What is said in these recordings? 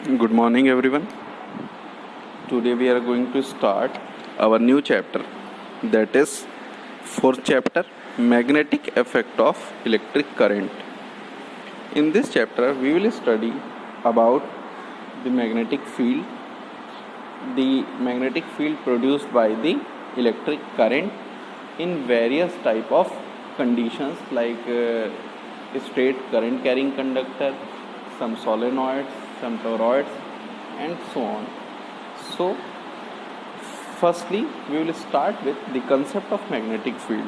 Good morning, everyone. Today we are going to start our new chapter, that is fourth chapter, magnetic effect of electric current. In this chapter, we will study about the magnetic field produced by the electric current in various type of conditions like straight current carrying conductor, some solenoids, some toroids, and so on. So firstly, we will start with the concept of magnetic field.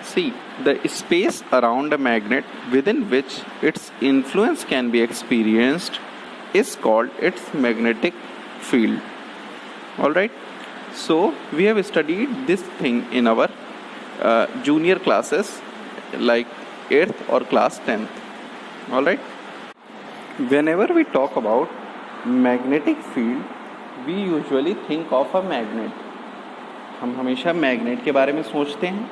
See, the space around a magnet within which its influence can be experienced is called its magnetic field. Alright, so we have studied this thing in our junior classes like 8th or class 10th. Alright, whenever we talk about magnetic field, we usually think of a magnet. हम हमेशा magnet के बारे में सोचते हैं,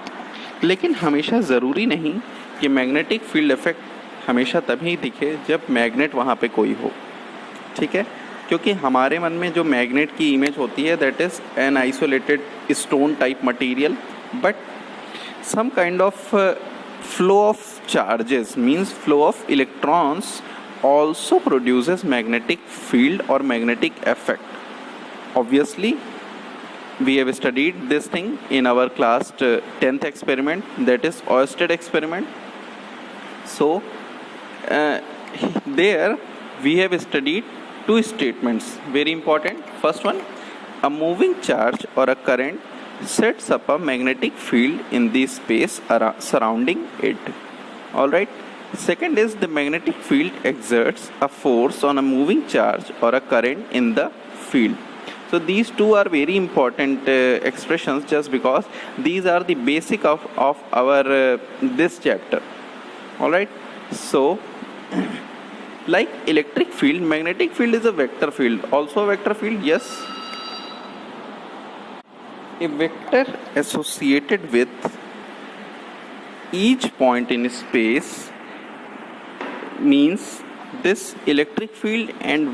लेकिन हमेशा ज़रूरी नहीं कि मैग्नेटिक फील्ड इफेक्ट हमेशा तभी दिखे जब मैग्नेट वहाँ पे कोई हो. ठीक है, क्योंकि हमारे मन में जो मैग्नेट की इमेज होती है that is an isolated stone type material, but some kind of flow of charges means flow of electrons also produces magnetic field or magnetic effect. Obviously, we have studied this thing in our class 10th experiment, that is Oersted experiment. So there we have studied two statements, very important. First one, a moving charge or a current sets up a magnetic field in the space surrounding it. Alright. Second is the magnetic field exerts a force on a moving charge or a current in the field. So these two are very important expressions just because these are the basic of our this chapter. Alright. So like electric field, magnetic field is a vector field. Also a vector field, yes. A vector associated with each point in space means this electric field and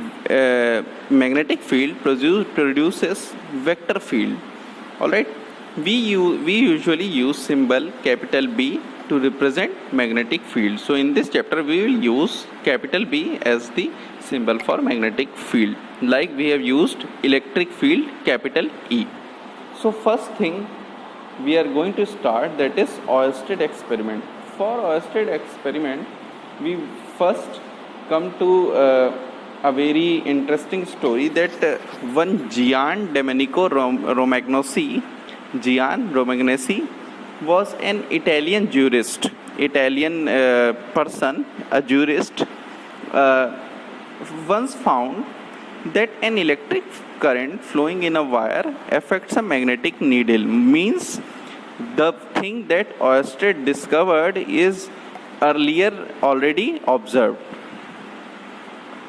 magnetic field produces vector field. Alright, we usually use symbol capital B to represent magnetic field. So in this chapter we will use capital B as the symbol for magnetic field, like we have used electric field capital E. So first thing we are going to start, that is Oersted experiment. For Oersted experiment, we first come to a very interesting story that one Gian Domenico Romagnosi was an Italian jurist, person, a jurist, once found that an electric current flowing in a wire affects a magnetic needle. Means the thing that Oersted discovered is earlier already observed.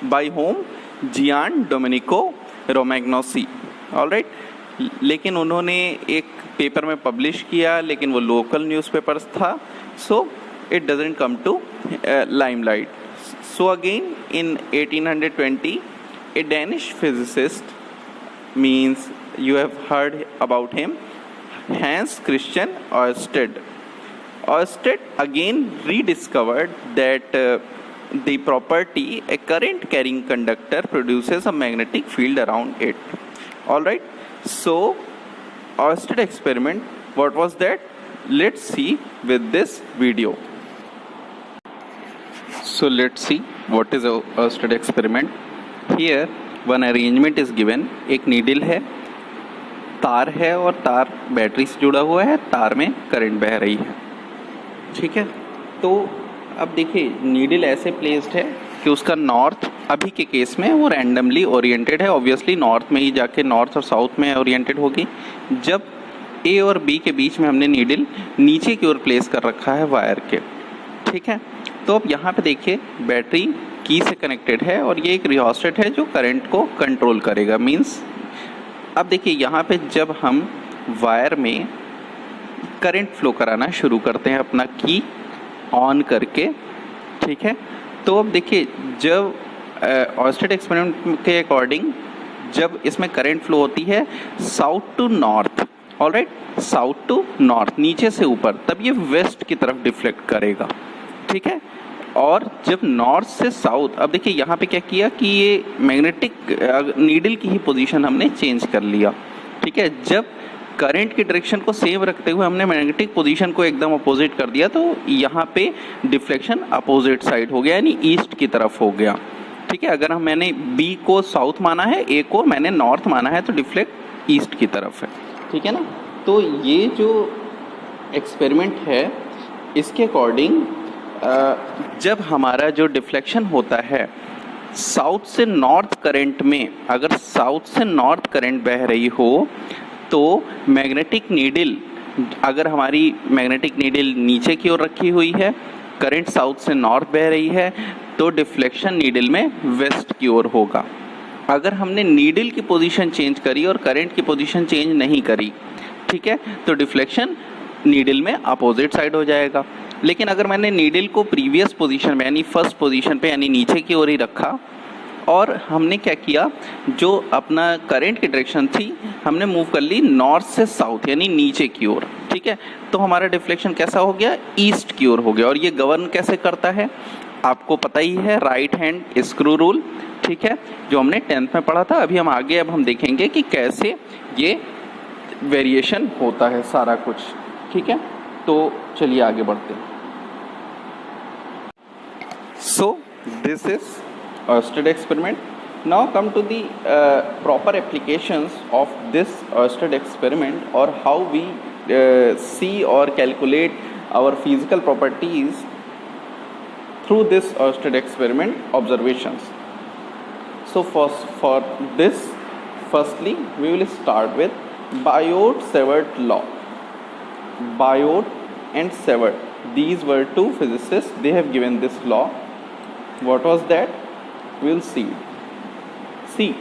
By whom? Gian Domenico Romagnosi. Alright, लेकिन उन्होंने एक paper में publish किया, लेकिन वो local newspapers था, so it doesn't come to limelight. So again in 1820, a Danish physicist, means you have heard about him, Hans Christian Ørsted. Ørsted again rediscovered that the property a current carrying conductor produces a magnetic field around it. Alright, so Ørsted experiment, what was that? Let's see with this video. So let's see what is a Ørsted experiment. Here one arrangement is given. एक needle है, तार है और तार battery से जुड़ा हुआ है, तार में करंट बह रही है. ठीक है, तो अब देखिए नीडल ऐसे प्लेस्ड है कि उसका नॉर्थ अभी के केस में वो रैंडमली ओरिएंटेड है. ऑब्वियसली नॉर्थ में ही जाके नॉर्थ और साउथ में ओरिएंटेड होगी. जब ए और बी के बीच में हमने नीडल नीचे की ओर प्लेस कर रखा है वायर के. ठीक है, तो अब यहाँ पे देखिए बैटरी की से कनेक्टेड है और ये एक रियोस्टेट है जो करंट को कंट्रोल करेगा. मींस अब देखिए यहाँ पे जब हम वायर में करंट फ्लो कराना शुरू करते हैं अपना की ऑन करके, ठीक है, तो अब देखिए जब ऑयस्टेड एक्सपेरिमेंट के अकॉर्डिंग जब इसमें करंट फ्लो होती है south to north, alright, south to north, नीचे से ऊपर, तब ये वेस्ट की तरफ डिफ्लेक्ट करेगा, ठीक है। और जब नॉर्थ से साउथ, अब देखिए यहाँ पे क्या किया कि ये मैग्नेटिक नीडल की ही पोजीशन हमने चेंज कर लिया, ठीक है। जब करंट की डायरेक्शन को सेम रखते हुए हमने मैग्नेटिक पोजीशन को एकदम अपोजिट कर दिया, तो यहाँ पे डिफ्लेक्शन अपोजिट साइड हो गया, यानी ईस्ट की तरफ हो गया, ठीक है। अगर मैंने बी को साउथ माना है, ए को मैंने नॉर्थ माना है, तो डिफ्लेक्ट ईस्ट की तरफ है, ठीक है ना। तो ये जो एक्सपेरिमेंट है इसके अकॉर्डिंग जब हमारा जो डिफ्लेक्शन होता है साउथ से नॉर्थ करंट में, अगर साउथ से नॉर्थ करंट बह रही हो तो मैग्नेटिक नीडल, अगर हमारी मैग्नेटिक नीडल नीचे की ओर रखी हुई है, करंट साउथ से नॉर्थ बह रही है, तो डिफ्लेक्शन नीडल में वेस्ट की ओर होगा। अगर हमने नीडल की पोजीशन चेंज करी और करंट की पोजीशन चेंज नहीं करी, ठीक है, तो डिफ्लेक्शन नीडल में अपोजिट साइड हो जाएगा। लेकिन अगर मैंने नीडल को प्रीवियस पोजीशन में यानी फर्स्ट पोजीशन पे यानी नीचे की ओर ही रखा और हमने क्या किया, जो अपना करंट की डायरेक्शन थी हमने मूव कर ली नॉर्थ से साउथ यानी नीचे की ओर, ठीक है, तो हमारा डिफ्लेक्शन कैसा हो गया, ईस्ट की ओर हो गया। और ये गवर्न कैसे करता है आपको पता ही है, राइट हैंड स्क्रू रूल, ठीक है, जो हमने 10th में पढ़ा था। अभी हम आगे अब हम देखेंगे कि कैसे ये वेरिएशन होता है सारा कुछ, ठीक है। तो चलिए आगे बढ़ते हैं। So this is Ørsted experiment. Now come to the proper applications of this Ørsted experiment, or how we see or calculate our physical properties through this Ørsted experiment observations. So for this, firstly we will start with Biot-Savart law. Biot and Savart, these were two physicists, they have given this law. What was that? We'll see. See,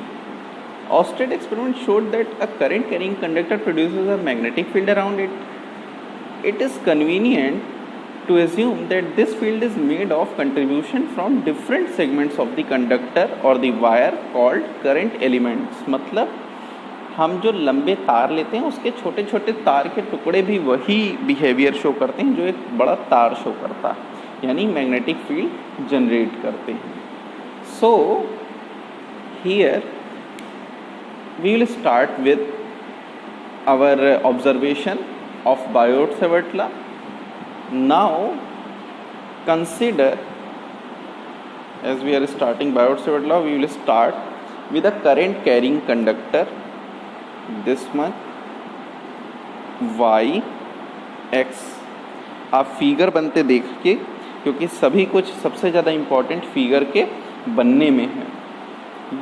Ørsted experiment showed that a current carrying conductor produces a magnetic field around it. It is convenient to assume that this field is made of contribution from different segments of the conductor or the wire called current elements. मतलब हम जो लंबे तार लेते हैं उसके छोटे छोटे तार के टुकड़े भी वही बिहेवियर शो करते हैं जो एक बड़ा तार शो करता है, यानी मैग्नेटिक फील्ड जनरेट करते हैं। So here we will start with our observation of Biot-Savart law. Now consider, as we are starting Biot-Savart law, we will start with a current carrying conductor, this much, y, x। आप figure बनते देखिए क्योंकि सभी कुछ सबसे ज़्यादा important figure के बनने में है।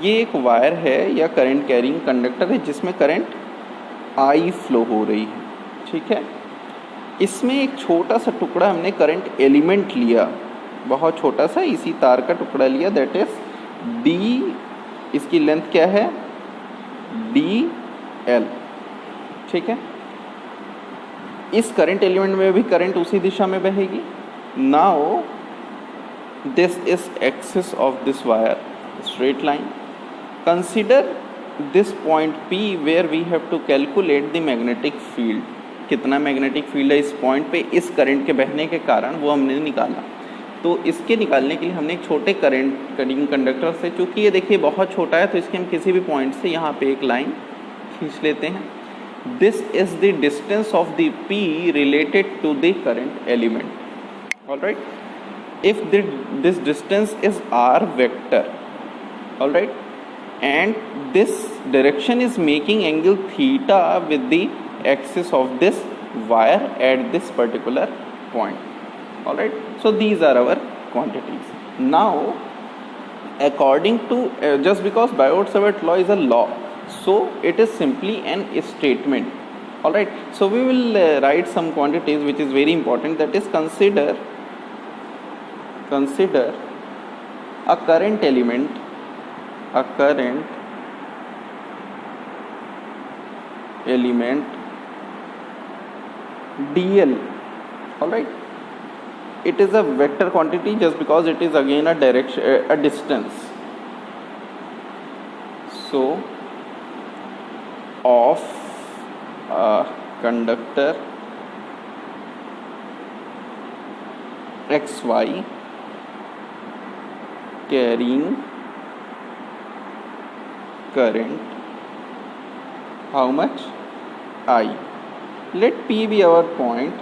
ये एक वायर है या करंट कैरिंग कंडक्टर है जिसमें करंट आई फ्लो हो रही है, ठीक है। इसमें एक छोटा सा टुकड़ा हमने करंट एलिमेंट लिया, बहुत छोटा सा इसी तार का टुकड़ा लिया, दैट इज डी, इसकी लेंथ क्या है, डी एल, ठीक है। इस करंट एलिमेंट में भी करंट उसी दिशा में बहेगी। Now this is axis of this wire, straight line. Consider this point P where we have to calculate the magnetic field. कितना मैग्नेटिक फील्ड है इस पॉइंट पे इस करंट के बहने के कारण, वो हमने निकाला। तो इसके निकालने के लिए हमने एक छोटे करंट कैरिंग कंडक्टर से, चूँकि ये देखिए बहुत छोटा है तो इसके हम किसी भी पॉइंट से यहाँ पे एक लाइन खींच लेते हैं। This is the distance of the P related to the current element. All right. If this distance is r vector, all right, and this direction is making angle theta with the axis of this wire at this particular point, all right. So these are our quantities. Now according to just because Biot-Savart law is a law, so it is simply an statement, all right. So we will write some quantities which is very important, that is consider a current element, dl, all right. It is a vector quantity just because it is again a direction, a distance, So of a conductor xy carrying current how much? I. Let P be our point.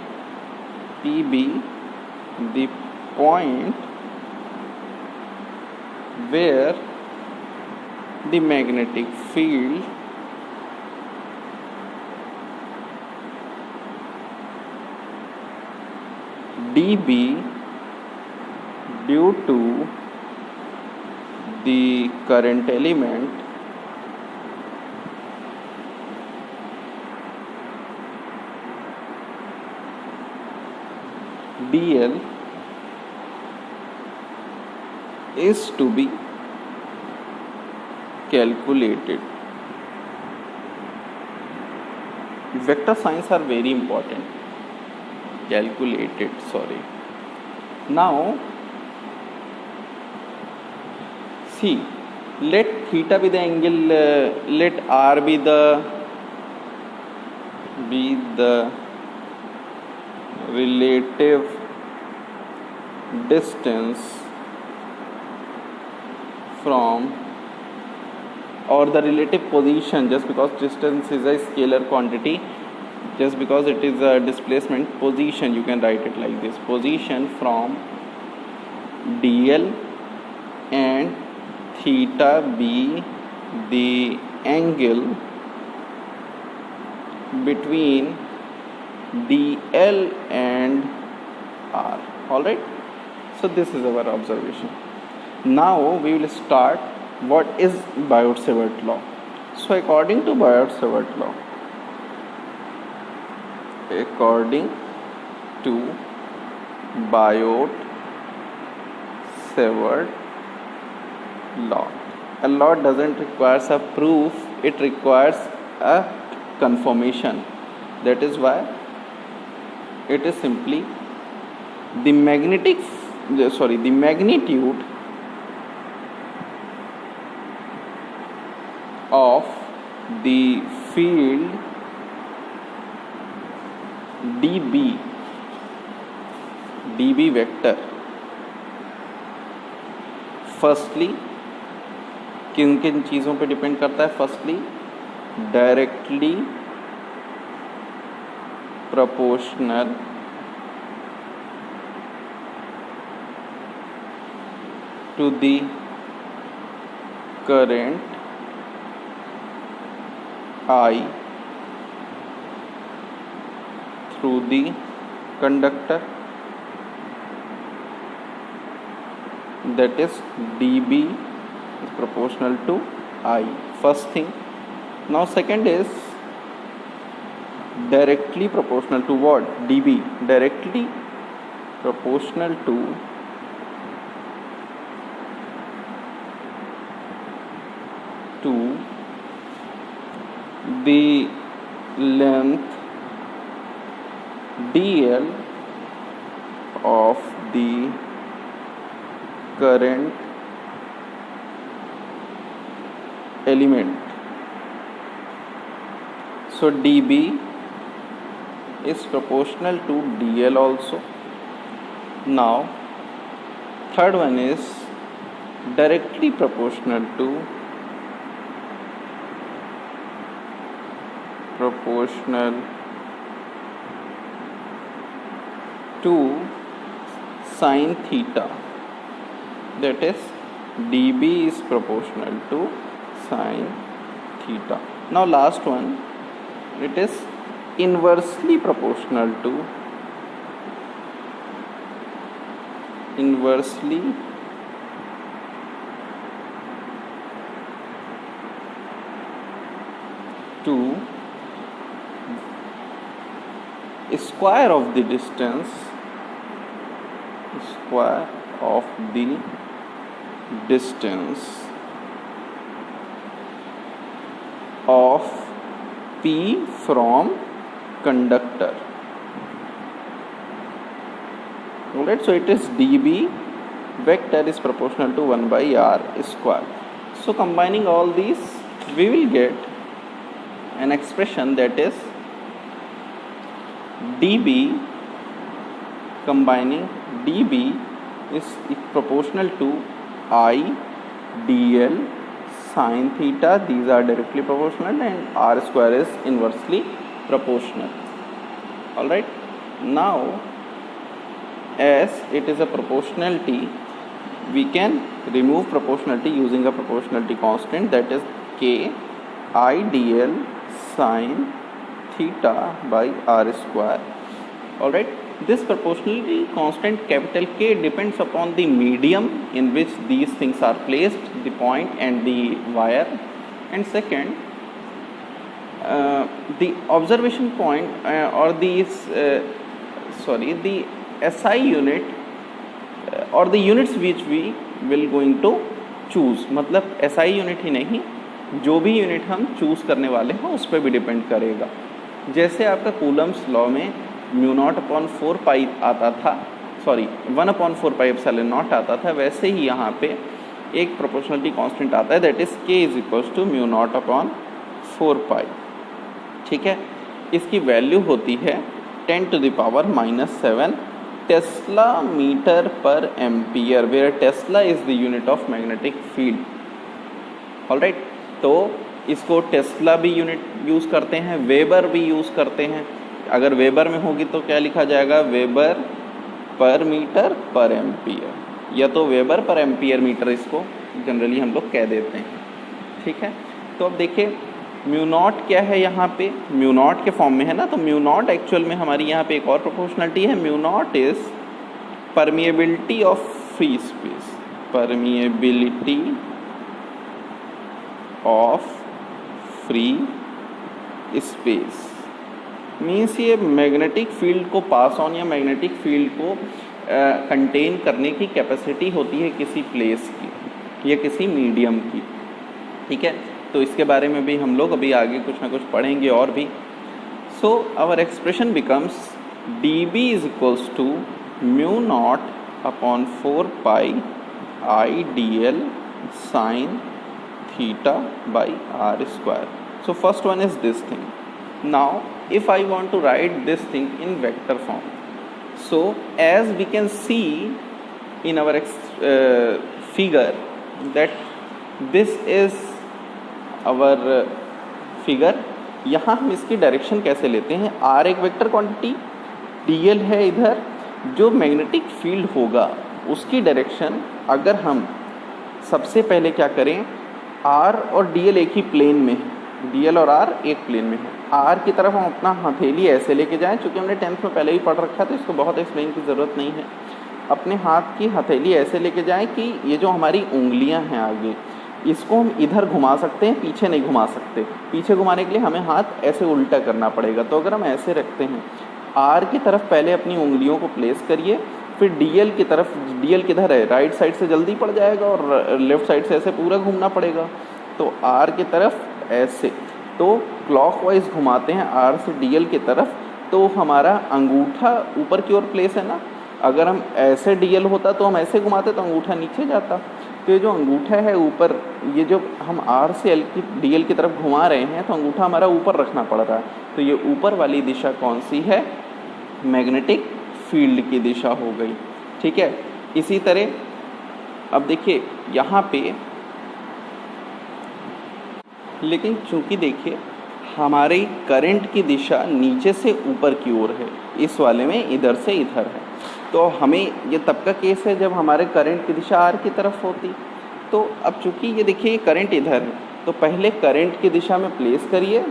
P be the point where the magnetic field dB due to the current element dl is to be calculated. Vector signs are very important. Calculated, sorry. Now see, let theta be the angle, let r be the relative distance from, or the relative position, just because distance is a scalar quantity, just because it is a displacement, position you can write it like this, position from dl, and theta be the angle between dl and r. Alright, so this is our observation. Now we will start what is Biot-Savart law. So according to Biot-Savart law, a law doesn't require a proof, it requires a confirmation. That is why it is simply the magnitude of the field dB vector, firstly किन किन चीज़ों पे depend करता है? Firstly directly proportional to the current I through the conductor, that is dB is proportional to I. First thing. Now second is directly proportional to what? dB. Directly proportional to the length dl of the current element. So dB is proportional to dl also. Now third one is directly proportional to sin theta, that is dB is proportional to sin theta. Now last one, it is inversely proportional to square of the distance of P from conductor. Alright, so it is dB vector is proportional to 1 by r square. So combining all these we will get an expression that is dB combining dB is proportional to I dl sin theta. These are directly proportional and r square is inversely proportional. All right, now as it is a proportionality, we can remove proportionality using a proportionality constant, that is k I dl sin theta by r square. All right, this proportionality constant capital K depends upon the medium in which these things are placed, the point and the wire. And second, the observation point or the SI unit or the units which we will going to choose, मतलब SI unit ही नहीं, जो भी unit हम choose करने वाले हैं उस पर भी डिपेंड करेगा. जैसे आपका कूलम्स लॉ में μ0/4 पाई आता था, 1/4 पाई एप्सिलॉन नॉट आता था, वैसे ही यहाँ पे एक प्रोपोर्शनलिटी कांस्टेंट आता है, दैट इज़ k = μ0/4 पाई. ठीक है, इसकी वैल्यू होती है 10⁻⁻7 टेस्ला मीटर पर ampere, where tesla is the unit of magnetic field. Alright, तो इसको टेस्ला भी यूनिट यूज़ करते हैं, वेबर भी यूज़ करते हैं. अगर वेबर में होगी तो क्या लिखा जाएगा, वेबर पर मीटर पर एम्पियर, या तो वेबर पर एम्पियर मीटर इसको जनरली हम लोग कह देते हैं. ठीक है, तो अब देखिए μ0 क्या है, यहाँ पे μ0 के फॉर्म में है ना, तो μ0 एक्चुअल में हमारी यहाँ पे एक और प्रोपोर्शनलिटी है. μ0 is permeability of free space, permeability of free space means ये मैग्नेटिक फील्ड को पास ऑन या मैग्नेटिक फील्ड को कंटेन करने की कैपेसिटी होती है किसी प्लेस की या किसी मीडियम की. ठीक है, तो इसके बारे में भी हम लोग अभी आगे कुछ ना कुछ पढ़ेंगे और भी. So our expression becomes dB = μ0/4 pi I dl sin theta by r square. So first one is this thing. Now if I want to write this thing in vector form, so as we can see in our figure that this is our figure. यहाँ हम इसकी direction कैसे लेते हैं, r एक vector quantity, dl है इधर, जो मैग्नेटिक फील्ड होगा उसकी डायरेक्शन अगर हम सबसे पहले क्या करें, r और dl एक ही प्लेन में है, dl और r एक प्लेन में है. r की तरफ हम अपना हथेली ऐसे लेके जाएं, चूँकि हमने 10th में पहले ही पढ़ रखा था, इसको बहुत एक्सप्लेन की ज़रूरत नहीं है. अपने हाथ की हथेली ऐसे लेके जाएं कि ये जो हमारी उंगलियां हैं आगे, इसको हम इधर घुमा सकते हैं, पीछे नहीं घुमा सकते. पीछे घुमाने के लिए हमें हाथ ऐसे उल्टा करना पड़ेगा. तो अगर हम ऐसे रखते हैं, r की तरफ पहले अपनी उंगलियों को प्लेस करिए, फिर dl की तरफ, dl किधर है, राइट साइड से जल्दी पड़ जाएगा और लेफ्ट साइड से ऐसे पूरा घूमना पड़ेगा. तो r की तरफ ऐसे, तो क्लॉकवाइज घुमाते हैं r से dl की तरफ, तो हमारा अंगूठा ऊपर की ओर प्लेस है ना. अगर हम ऐसे dl होता तो हम ऐसे घुमाते तो अंगूठा नीचे जाता. तो ये जो अंगूठा है ऊपर, ये जो हम r से dl की तरफ घुमा रहे हैं, तो अंगूठा हमारा ऊपर रखना पड़ रहा है. तो ये ऊपर वाली दिशा कौन सी है, मैग्नेटिक फील्ड की दिशा हो गई. ठीक है, इसी तरह अब देखिए यहाँ पे, लेकिन चूंकि देखिए हमारी करंट की दिशा नीचे से ऊपर की ओर है, इस वाले में इधर से इधर है. तो हमें ये तब का केस है जब हमारे करंट की दिशा r की तरफ होती. तो अब चूंकि ये देखिए करंट इधर है, तो पहले करंट की दिशा में प्लेस करिए.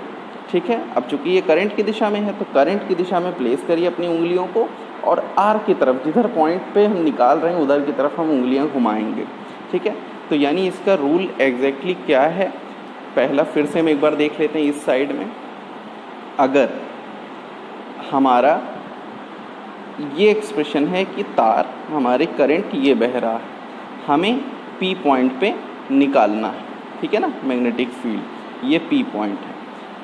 ठीक है, अब चूंकि ये करंट की दिशा में है, तो करंट की दिशा में प्लेस करिए अपनी उंगलियों को, और r की तरफ, जिधर पॉइंट पे हम निकाल रहे हैं उधर की तरफ हम उंगलियां घुमाएंगे. ठीक है, तो यानी इसका रूल एग्जैक्टली क्या है, पहला फिर से हम एक बार देख लेते हैं. इस साइड में अगर हमारा ये एक्सप्रेशन है कि तार, हमारे करंट ये बह रहा है, हमें P पॉइंट पे निकालना है. ठीक है ना, मैग्नेटिक फील्ड ये P पॉइंट है.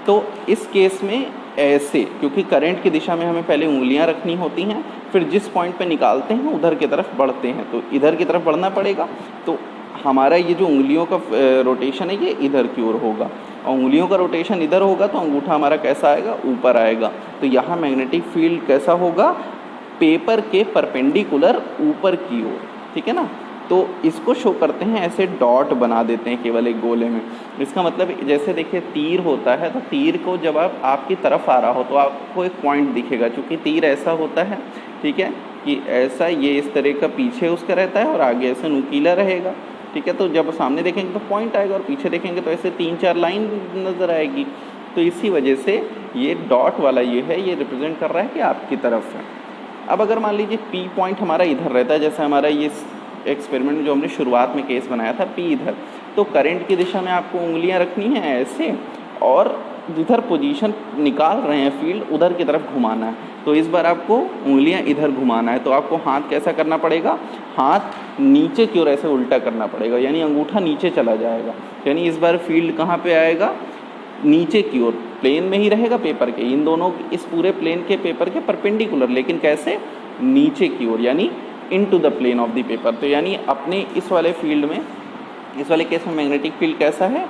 तो इस केस में ऐसे, क्योंकि करंट की दिशा में हमें पहले उंगलियां रखनी होती हैं, फिर जिस पॉइंट पे निकालते हैं उधर की तरफ बढ़ते हैं, तो इधर की तरफ बढ़ना पड़ेगा. तो हमारा ये जो उंगलियों का रोटेशन है ये इधर की ओर होगा, और उंगलियों का रोटेशन इधर होगा तो अंगूठा हमारा कैसा आएगा, ऊपर आएगा। तो यहाँ मैग्नेटिक फील्ड कैसा होगा, पेपर के परपेंडिकुलर ऊपर की ओर, ठीक है ना। तो इसको शो करते हैं ऐसे डॉट बना देते हैं केवल एक गोले में। इसका मतलब जैसे देखिए तीर होता है, तो तीर को जब आप आपकी तरफ आ रहा हो तो आपको एक पॉइंट दिखेगा, चूँकि तीर ऐसा होता है, ठीक है, कि ऐसा ये इस तरह का पीछे उसका रहता है और आगे ऐसे नुकीला रहेगा, ठीक है। तो जब सामने देखेंगे तो पॉइंट आएगा और पीछे देखेंगे तो ऐसे 3-4 लाइन नज़र आएगी। तो इसी वजह से ये डॉट वाला ये है, ये रिप्रेजेंट कर रहा है कि आपकी तरफ है। अब अगर मान लीजिए पी पॉइंट हमारा इधर रहता है, जैसे हमारा ये एक्सपेरिमेंट जो हमने शुरुआत में केस बनाया था, पी इधर, तो करंट की दिशा में आपको उंगलियां रखनी हैं ऐसे, और जिधर पोजीशन निकाल रहे हैं फील्ड उधर की तरफ घुमाना है। तो इस बार आपको उंगलियां इधर घुमाना है, तो आपको हाथ कैसा करना पड़ेगा, हाथ नीचे की ओर ऐसे उल्टा करना पड़ेगा, यानी अंगूठा नीचे चला जाएगा। यानी इस बार फील्ड कहाँ पे आएगा, नीचे की ओर, प्लेन में ही रहेगा पेपर के, इन दोनों इस पूरे प्लेन के पेपर के परपेंडिकुलर, लेकिन कैसे, नीचे की ओर, यानी into the plane of the paper. तो यानी अपने इस वाले फील्ड में, इस वाले केस में मैग्नेटिक फील्ड कैसा है,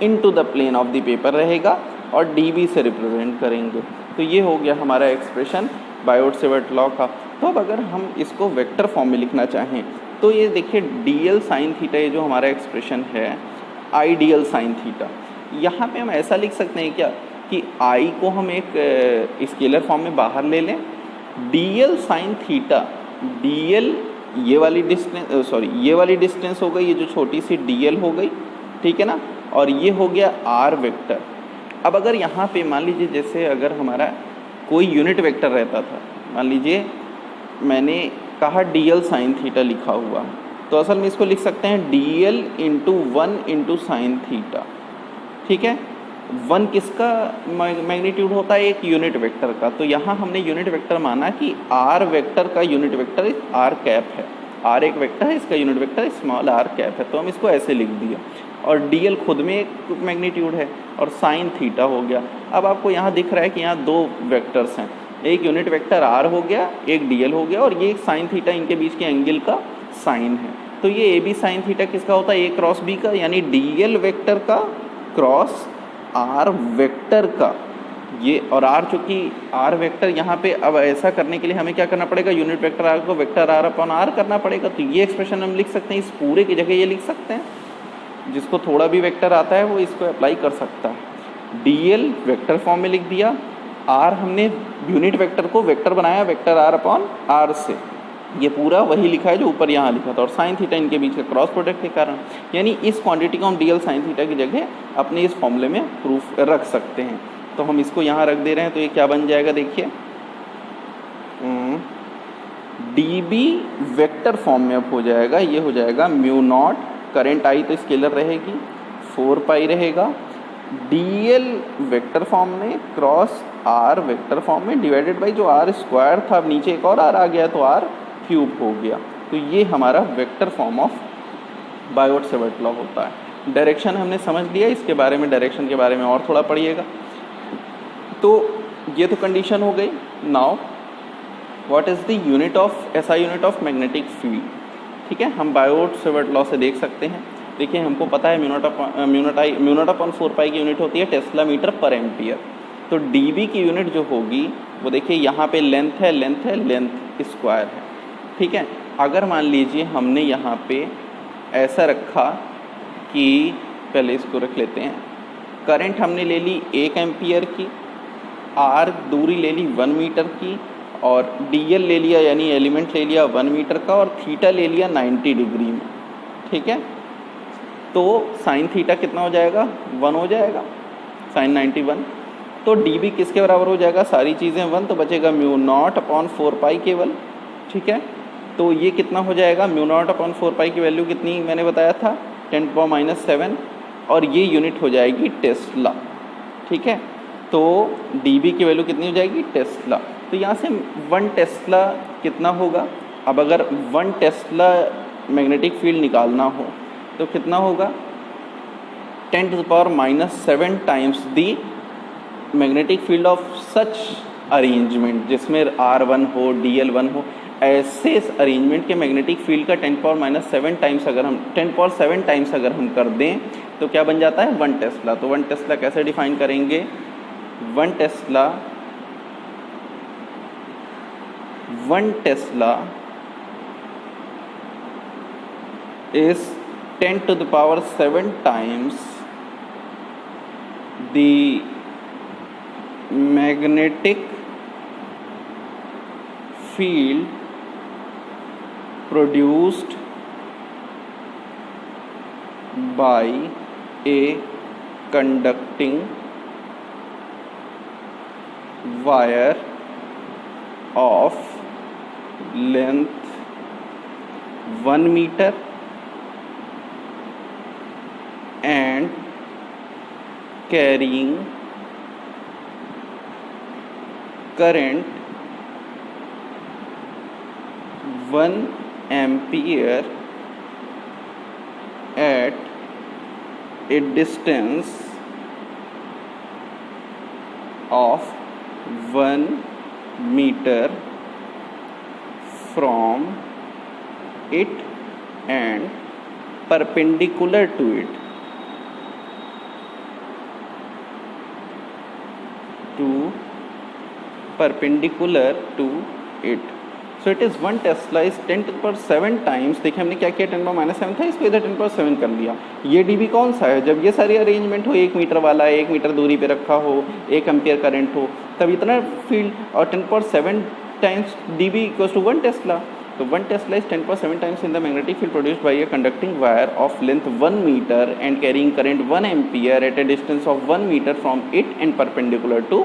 into the plane of the paper रहेगा, और dB से रिप्रेजेंट करेंगे। तो ये हो गया हमारा एक्सप्रेशन बायोट-सेवर्ट लॉ का। तो अब अगर हम इसको वेक्टर फॉर्म में लिखना चाहें तो ये देखिए dl साइन थीटा, ये जो हमारा एक्सप्रेशन है आइडियल साइन थीटा, यहाँ पे हम ऐसा लिख सकते हैं क्या कि I को हम एक स्केलर फॉर्म में बाहर ले लें, dl साइन थीटा, dl ये वाली डिस्टेंस, ये वाली डिस्टेंस हो गई, ये जो छोटी सी dl हो गई, ठीक है ना, और ये हो गया r वेक्टर। अब अगर यहाँ पे मान लीजिए जैसे अगर हमारा कोई यूनिट वेक्टर रहता था, मान लीजिए मैंने कहा dl साइन थीटा लिखा हुआ, तो असल में इसको लिख सकते हैं dl into 1 into sine theta, ठीक है। 1 किसका मैग्नीट्यूड होता है, एक यूनिट वेक्टर का। तो यहाँ हमने यूनिट वेक्टर माना कि r वेक्टर का यूनिट वेक्टर r कैप है, r एक वेक्टर है, इसका unit vector small r cap है, तो हम इसको ऐसे लिख दिया। और dl खुद में एक मैग्नीट्यूड है और साइन थीटा हो गया। अब आपको यहाँ दिख रहा है कि यहाँ 2 वेक्टर्स हैं, एक यूनिट वेक्टर r हो गया, एक dl हो गया, और ये साइन थीटा इनके बीच के एंगल का साइन है। तो ये ए बी साइन थीटा किसका होता है, a क्रॉस b का, यानी dl वेक्टर का क्रॉस r वेक्टर का, ये और r चूँकि r वेक्टर यहाँ पे, अब ऐसा करने के लिए हमें क्या करना पड़ेगा, यूनिट वेक्टर r को वेक्टर r अपॉन r करना पड़ेगा। तो ये एक्सप्रेशन हम लिख सकते हैं, इस पूरे की जगह ये लिख सकते हैं, जिसको थोड़ा भी वेक्टर आता है वो इसको अप्लाई कर सकता है। dl वेक्टर फॉर्म में लिख दिया, r हमने यूनिट वेक्टर को वेक्टर बनाया वेक्टर r अपॉन r से, ये पूरा वही लिखा है जो ऊपर यहाँ लिखा था, और साइन थीटा इनके बीच के क्रॉस प्रोडक्ट के कारण, यानी इस क्वांटिटी को हम dl साइन थीटा की जगह अपने इस फॉर्मूले में प्रूफ रख सकते हैं। तो हम इसको यहाँ रख दे रहे हैं, तो ये क्या बन जाएगा, देखिए dB वेक्टर फॉर्म में अब हो जाएगा, ये हो जाएगा म्यू नॉट, करंट आई तो स्केलर रहेगी, 4 पाई रहेगा, dl वेक्टर फॉर्म में क्रॉस r वेक्टर फॉर्म में डिवाइडेड बाई जो r स्क्वायर था, अब नीचे एक और r आ गया तो r क्यूब हो गया। तो ये हमारा vector form of Biot-Savart law होता है। डायरेक्शन हमने समझ लिया, इसके बारे में, डायरेक्शन के बारे में और थोड़ा पढ़िएगा। तो ये तो कंडीशन हो गई। Now what is the unit of SI unit of magnetic field, ठीक है, हम बायोट-सेवर्ट लॉ से देख सकते हैं। देखिए हमको पता है म्यू नॉट अपॉन 4 पाई की यूनिट होती है टेस्ला मीटर पर एम्पियर। तो dB की यूनिट जो होगी वो देखिए यहाँ पे लेंथ है, लेंथ स्क्वायर है, ठीक है। अगर मान लीजिए हमने यहाँ पे ऐसा रखा कि, पहले इसको रख लेते हैं, करंट हमने ले ली 1 एम्पियर की, r दूरी ले ली 1 मीटर की, और dl ले लिया यानी एलिमेंट ले लिया 1 मीटर का, और थीटा ले लिया 90 डिग्री में, ठीक है। तो साइन थीटा कितना हो जाएगा, 1 हो जाएगा, साइन 91। तो dB किसके बराबर हो जाएगा, सारी चीज़ें 1, तो बचेगा म्यू नॉट अपॉन 4 पाई केवल, ठीक है। तो ये कितना हो जाएगा, म्यू नॉट अपॉन 4 पाई की वैल्यू कितनी मैंने बताया था, 10⁻⁷, और ये यूनिट हो जाएगी टेस्ला, ठीक है। तो dB की वैल्यू कितनी हो जाएगी, टेस्ला। तो यहाँ से 1 टेस्ला कितना होगा, अब अगर 1 टेस्ला मैग्नेटिक फील्ड निकालना हो तो कितना होगा, 10⁻⁷ times the magnetic field of such arrangement जिसमें R1 हो, dl 1 हो, ऐसे अरेंजमेंट के मैग्नेटिक फील्ड का 10⁻⁷ टाइम्स अगर हम 10⁻⁷ टाइम्स अगर हम कर दें तो क्या बन जाता है 1 टेस्ला। तो 1 टेस्ला कैसे डिफाइन करेंगे, 1 Tesla is 10⁷ times the magnetic field produced by a conducting wire of length 1 meter and carrying current 1 ampere at a distance of 1 meter from it and perpendicular to it. So it is 1 Tesla is 10⁷ times। देखिए हमने क्या किया, 10⁻⁷ था, इसको इधर 10⁷ कर लिया। ये डीबी कौन सा है, जब ये सारी अरेंजमेंट हो 1 मीटर वाला, 1 मीटर दूरी पे रखा हो, 1 एम्पियर करंट हो, तब इतना फील्ड, और 10⁷ times dB equals to 1 tesla. तो 1 tesla is 10⁷ times in the magnetic field produced by a conducting wire of length 1 metre and carrying current 1 ampere at a distance of 1 metre from it and perpendicular to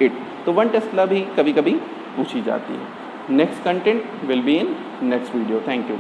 it. तो 1 tesla भी कभी कभी पूछी जाती है। Next content will be in next video. Thank you.